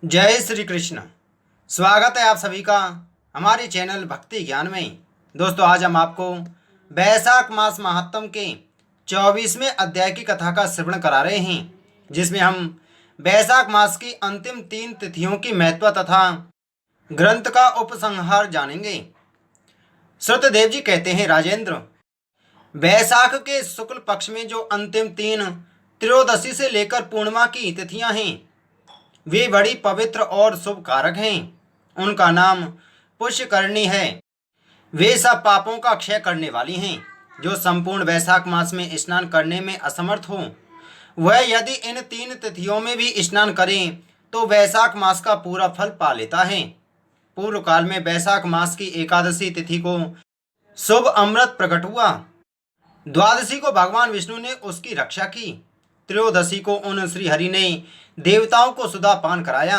जय श्री कृष्ण। स्वागत है आप सभी का हमारे चैनल भक्ति ज्ञान में। दोस्तों, आज हम आपको वैशाख मास महात्म के 24वें अध्याय की कथा का श्रवण करा रहे हैं, जिसमें हम वैशाख मास की अंतिम 3 तिथियों की महत्व तथा ग्रंथ का उपसंहार जानेंगे। श्रुतदेव जी कहते हैं, राजेंद्र, वैशाख के शुक्ल पक्ष में जो अंतिम 3 त्रयोदशी से लेकर पूर्णिमा की तिथियां हैं, वे बड़ी पवित्र और शुभ कारक हैं। उनका नाम पुष्यकरणी है। वे सब पापों का क्षय करने वाली हैं। जो संपूर्ण वैशाख मास में स्नान करने में असमर्थ हो, वह यदि इन 3 तिथियों में भी स्नान करें तो वैशाख मास का पूरा फल पा लेता है। पूर्व काल में वैशाख मास की एकादशी तिथि को शुभ अमृत प्रकट हुआ। द्वादशी को भगवान विष्णु ने उसकी रक्षा की। त्रयोदशी को उन श्री हरि ने देवताओं को सुधा पान कराया।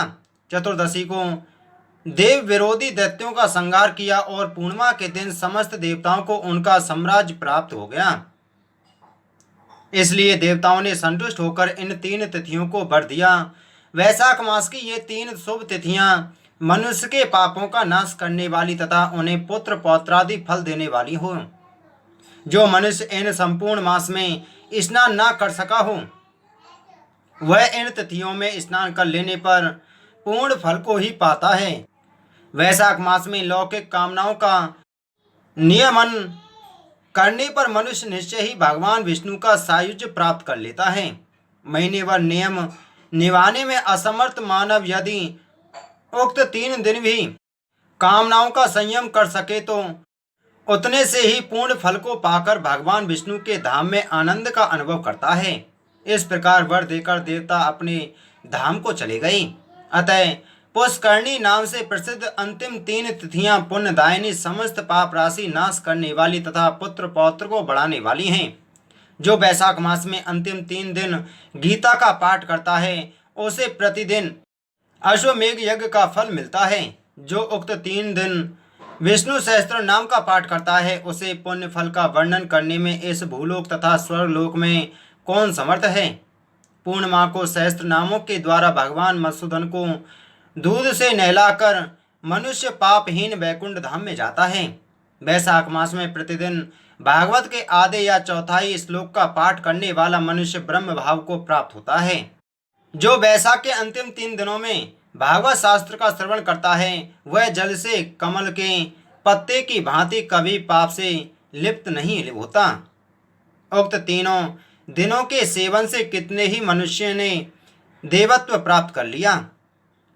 चतुर्दशी को देव विरोधी दैत्यों का संहार किया और पूर्णिमा के दिन समस्त देवताओं को उनका साम्राज्य प्राप्त हो गया। इसलिए देवताओं ने संतुष्ट होकर इन 3 तिथियों को वर दिया। वैशाख मास की ये 3 शुभ तिथियां मनुष्य के पापों का नाश करने वाली तथा उन्हें पुत्र पौत्रादि फल देने वाली हो। जो मनुष्य इन संपूर्ण मास में स्नान न कर सका हो, वह इन तिथियों में स्नान कर लेने पर पूर्ण फल को ही पाता है। वैशाख मास में लौकिक कामनाओं का नियमन करने पर मनुष्य निश्चय ही भगवान विष्णु का सायुज्य प्राप्त कर लेता है। महीने भर नियम निभाने में असमर्थ मानव यदि उक्त 3 दिन भी कामनाओं का संयम कर सके तो उतने से ही पूर्ण फल को पाकर भगवान विष्णु के धाम में आनंद का अनुभव करता है। इस प्रकार वर देकर देवता अपने धाम को चले गए। अतः पुष्करणी नाम से प्रसिद्ध अंतिम 3 तिथियां पुण्यदायिनी, समस्त पाप राशि नाश करने वाली तथा पुत्र पौत्र को बढ़ाने वाली हैं। जो वैशाख मास में अंतिम 3 दिन गीता का पाठ करता है, उसे प्रतिदिन अश्वमेघ यज्ञ का फल मिलता है। जो उक्त 3 दिन विष्णु सहस्त्र नाम का पाठ करता है, उसे पुण्य फल का वर्णन करने में इस भूलोक तथा स्वर्गलोक में कौन समर्थ है। पूर्णिमा को सहस्त्र नामों के द्वारा भगवान मधुसूदन को दूध से नहलाकर मनुष्य पापहीन वैकुंठ धाम में जाता है। वैशाख मास में प्रतिदिन भागवत के आधे या चौथाई श्लोक का पाठ करने वाला मनुष्य ब्रह्म भाव को प्राप्त होता है। जो वैशाख के अंतिम 3 दिनों में भागवत शास्त्र का श्रवण करता है, वह जल से कमल के पत्ते की भांति कभी पाप से लिप्त नहीं होता। उक्त तीनों दिनों के सेवन से कितने ही मनुष्य ने देवत्व प्राप्त कर लिया,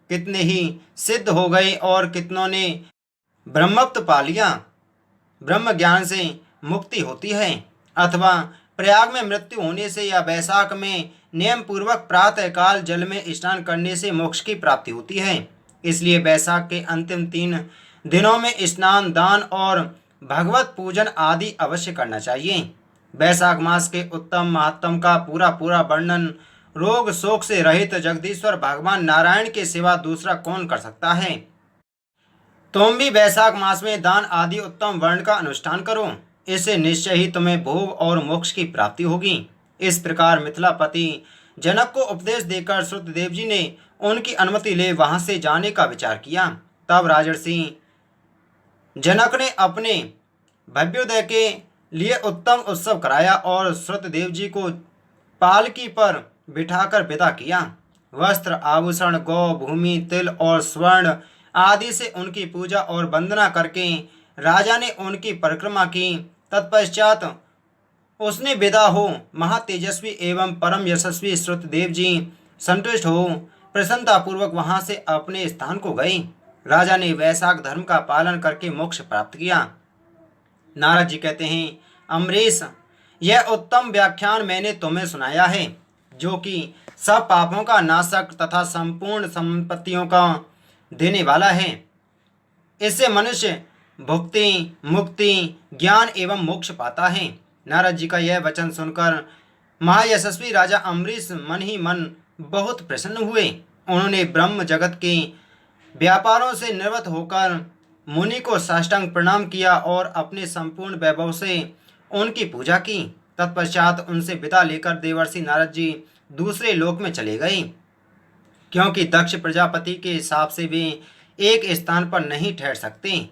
कितने ही सिद्ध हो गए और कितनों ने ब्रह्मत्व पा लिया। ब्रह्म ज्ञान से मुक्ति होती है, अथवा प्रयाग में मृत्यु होने से या वैशाख में नियम पूर्वक प्रातः काल जल में स्नान करने से मोक्ष की प्राप्ति होती है। इसलिए वैशाख के अंतिम 3 दिनों में स्नान, दान और भगवत पूजन आदि अवश्य करना चाहिए। वैशाख मास के उत्तम महात्म का पूरा वर्णन रोग शोक से रहित जगदीश्वर भगवान नारायण के सिवा दूसरा कौन कर सकता है। तुम भी वैशाख मास में दान आदि उत्तम वर्ण का अनुष्ठान करो, इससे निश्चय ही तुम्हें भोग और मोक्ष की प्राप्ति होगी। इस प्रकार मिथिलापति जनक को उपदेश देकर श्रुतदेव जी ने उनकी अनुमति ले वहां से जाने का विचार किया। तब राजर्षि जनक ने अपने भव्योदय के लिए उत्तम उत्सव कराया और श्रुतदेव जी को पालकी पर बिठाकर विदा किया। वस्त्र, आभूषण, गौ, भूमि, तिल और स्वर्ण आदि से उनकी पूजा और वंदना करके राजा ने उनकी परिक्रमा की। तत्पश्चात उसने विदा हो महातेजस्वी एवं परम यशस्वी श्रुतदेव जी संतुष्ट हो प्रसन्नतापूर्वक वहां से अपने स्थान को गए। राजा ने वैशाख धर्म का पालन करके मोक्ष प्राप्त किया। नारद जी कहते हैं, अमरीश, यह उत्तम व्याख्यान मैंने तुम्हें सुनाया है, जो कि सब पापों का नाशक तथा संपूर्ण संपत्तियों का देने वाला है। इससे मनुष्य भुक्ति, मुक्ति, ज्ञान एवं मोक्ष पाता है। नारद जी का यह वचन सुनकर महायशस्वी राजा अम्बरीश मन ही मन बहुत प्रसन्न हुए। उन्होंने ब्रह्म जगत के व्यापारों से निवृत्त होकर मुनि को साष्टांग प्रणाम किया और अपने संपूर्ण वैभव से उनकी पूजा की। तत्पश्चात उनसे विदा लेकर देवर्षि नारद जी दूसरे लोक में चले गए। क्योंकि दक्ष प्रजापति के हिसाब से वे एक स्थान पर नहीं ठहर सकते।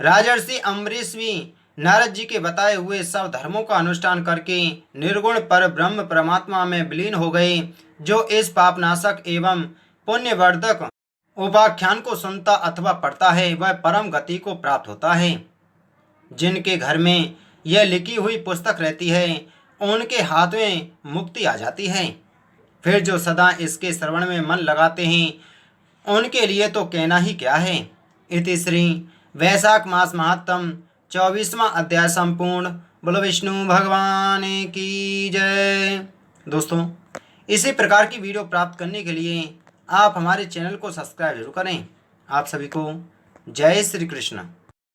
राजर्षि अम्बरीश भी नारद जी के बताए हुए सब धर्मों का अनुष्ठान करके निर्गुण पर ब्रह्म परमात्मा में विलीन हो गए। जो इस पापनाशक एवं पुण्यवर्धक उपाख्यान को सुनता अथवा पढ़ता है वह परम गति को प्राप्त होता है। जिनके घर में यह लिखी हुई पुस्तक रहती है उनके हाथ में मुक्ति आ जाती है। फिर जो सदा इसके श्रवण में मन लगाते हैं उनके लिए तो कहना ही क्या है। इति श्री वैशाख मास महात्म 24वां अध्याय संपूर्ण। बोलो विष्णु भगवान की जय। दोस्तों, इसी प्रकार की वीडियो प्राप्त करने के लिए आप हमारे चैनल को सब्सक्राइब जरूर करें। आप सभी को जय श्री कृष्ण।